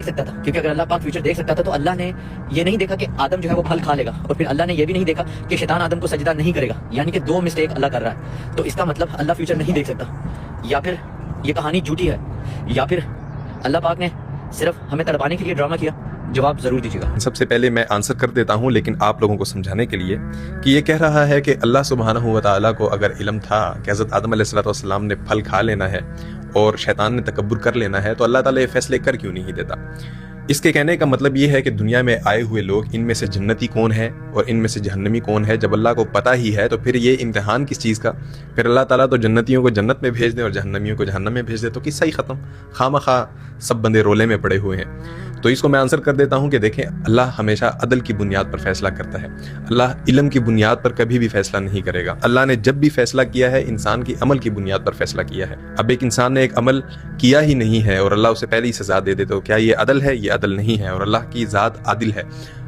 سکتا تھا، کیونکہ اگر اللہ پاک فیوچر دیکھ سکتا تھا تو اللہ نے یہ نہیں دیکھا کہ آدم جو ہے وہ پھل کھا لے گا، اور پھر اللہ نے یہ بھی نہیں دیکھا کہ شیطان آدم کو سجدہ نہیں کرے گا، یعنی کہ 2 مسٹیک اللہ کر رہا ہے. تو اس کا مطلب اللہ فیوچر نہیں دیکھ سکتا، یا پھر یہ کہانی جھوٹی ہے، یا پھر اللہ پاک نے صرف ہمیں تڑپانے کے لیے ڈرامہ کیا. جواب ضرور دیجیے گا. سب سے پہلے میں آنسر کر دیتا ہوں، لیکن آپ لوگوں کو سمجھانے کے لیے کہ یہ کہہ رہا ہے کہ اللہ سبحانہ و تعالیٰ کو اگر علم تھا کہ حضرت آدم علیہ السلام نے پھل کھا لینا ہے اور شیطان نے تکبر کر لینا ہے، تو اللہ تعالیٰ یہ فیصلے کر کیوں نہیں دیتا؟ اس کے کہنے کا مطلب یہ ہے کہ دنیا میں آئے ہوئے لوگ، ان میں سے جنتی کون ہے اور ان میں سے جہنمی کون ہے، جب اللہ کو پتہ ہی ہے تو پھر یہ امتحان کس چیز کا؟ پھر اللہ تعالیٰ تو جنتیوں کو جنت میں بھیج دے اور جہنمیوں کو جہنم میں بھیج دے، تو قصہ ہی ختم. خواہ سب بندے رولے میں پڑے ہوئے ہیں. تو اس کو میں آنسر کر دیتا ہوں کہ دیکھیں، اللہ ہمیشہ عدل کی بنیاد پر فیصلہ کرتا ہے. اللہ علم کی بنیاد پر کبھی بھی فیصلہ نہیں کرے گا. اللہ نے جب بھی فیصلہ کیا ہے انسان کی عمل کی بنیاد پر فیصلہ کیا ہے. اب ایک انسان نے ایک عمل کیا ہی نہیں ہے اور اللہ اسے پہلے ہی سزا دے دے، تو کیا یہ عدل ہے؟ یہ عدل نہیں ہے، اور اللہ کی ذات عادل ہے.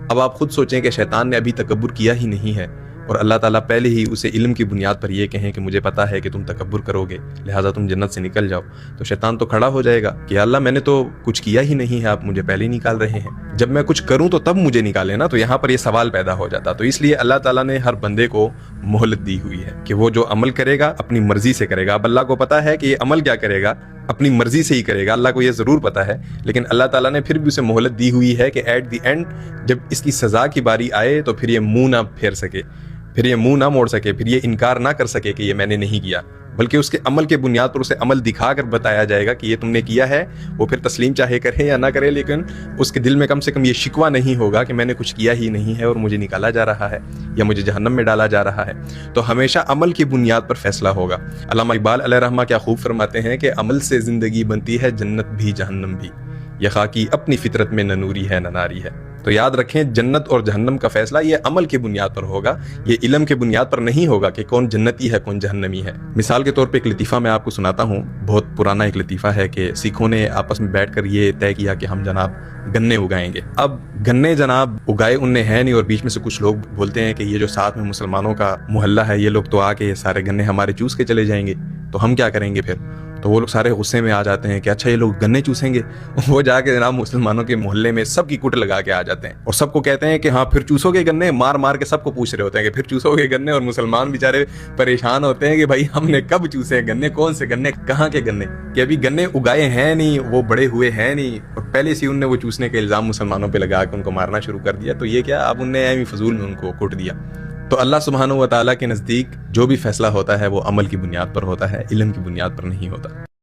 اب آپ خود سوچیں کہ شیطان نے ابھی تکبر کیا ہی نہیں ہے اور اللہ تعالیٰ پہلے ہی اسے علم کی بنیاد پر یہ کہیں کہ مجھے پتا ہے کہ تم تکبر کرو گے لہٰذا تم جنت سے نکل جاؤ، تو شیطان تو کھڑا ہو جائے گا کہ اللہ میں نے تو کچھ کیا ہی نہیں ہے، آپ مجھے پہلے ہی نکال رہے ہیں. جب میں کچھ کروں تو تب مجھے نکالے نا. تو یہاں پر یہ سوال پیدا ہو جاتا. تو اس لیے اللہ تعالیٰ نے ہر بندے کو مہلت دی ہوئی ہے کہ وہ جو عمل کرے گا اپنی مرضی سے کرے گا. اب اللہ کو پتا ہے کہ یہ عمل کیا کرے گا، اپنی مرضی سے ہی کرے گا، اللہ کو یہ ضرور پتا ہے، لیکن اللہ تعالیٰ نے پھر بھی اسے مہلت دی ہوئی ہے کہ ایٹ دی اینڈ جب اس کی سزا کی باری آئے تو پھر یہ منہ نہ پھیر سکے، پھر یہ منہ نہ موڑ سکے، پھر یہ انکار نہ کر سکے کہ یہ میں نے نہیں کیا، بلکہ اس کے عمل کے بنیاد پر اسے عمل دکھا کر بتایا جائے گا کہ یہ تم نے کیا ہے. وہ پھر تسلیم چاہے کرے یا نہ کرے، لیکن اس کے دل میں کم سے کم یہ شکوہ نہیں ہوگا کہ میں نے کچھ کیا ہی نہیں ہے اور مجھے نکالا جا رہا ہے یا مجھے جہنم میں ڈالا جا رہا ہے. تو ہمیشہ عمل کی بنیاد پر فیصلہ ہوگا. علامہ اقبال علیہ رحمہ کیا خوب فرماتے ہیں کہ عمل سے زندگی بنتی ہے جنت بھی جہنم بھی، یہ خاکی اپنی فطرت میں نہ نوری ہے نہ ناری ہے. تو یاد رکھیں، جنت اور جہنم کا فیصلہ یہ عمل کی بنیاد پر ہوگا، یہ علم کی بنیاد پر نہیں ہوگا کہ کون جنتی ہے کون جہنمی ہے. مثال کے طور پہ ایک لطیفہ میں آپ کو سناتا ہوں، بہت پرانا ایک لطیفہ ہے کہ سکھوں نے آپس میں بیٹھ کر یہ طے کیا کہ ہم جناب گنے اگائیں گے. اب گنے جناب اگائے ان نے ہیں نہیں، اور بیچ میں سے کچھ لوگ بولتے ہیں کہ یہ جو ساتھ میں مسلمانوں کا محلہ ہے یہ لوگ تو آ کے یہ سارے گنے ہمارے چوس کے چلے جائیں گے، تو ہم کیا کریں گے پھر؟ تو وہ لوگ سارے غصے میں آ جاتے ہیں کہ اچھا یہ لوگ گنے چوسیں گے. وہ جا کے جناب مسلمانوں کے محلے میں سب کی کٹ لگا کے آ جاتے ہیں اور سب کو کہتے ہیں کہ ہاں پھر چوسو گے گنے، مار مار کے سب کو پوچھ رہے ہوتے ہیں کہ پھر چوسو گے گنے، اور مسلمان بیچارے پریشان ہوتے ہیں کہ بھائی ہم نے کب چوسے گنے، کون سے گنے، کہاں کے گنے، کہ ابھی گنے اگائے ہیں نہیں، وہ بڑے ہوئے ہیں نہیں، اور پہلے سے ان نے وہ چوسنے کا الزام مسلمانوں پہ لگا کے ان کو مارنا شروع کر دیا. تو یہ کیا، اب ان نے ایویں فضول میں ان کو کوٹ دیا. تو اللہ سبحانہ و تعالیٰ کے نزدیک جو بھی فیصلہ ہوتا ہے وہ عمل کی بنیاد پر ہوتا ہے، علم کی بنیاد پر نہیں ہوتا.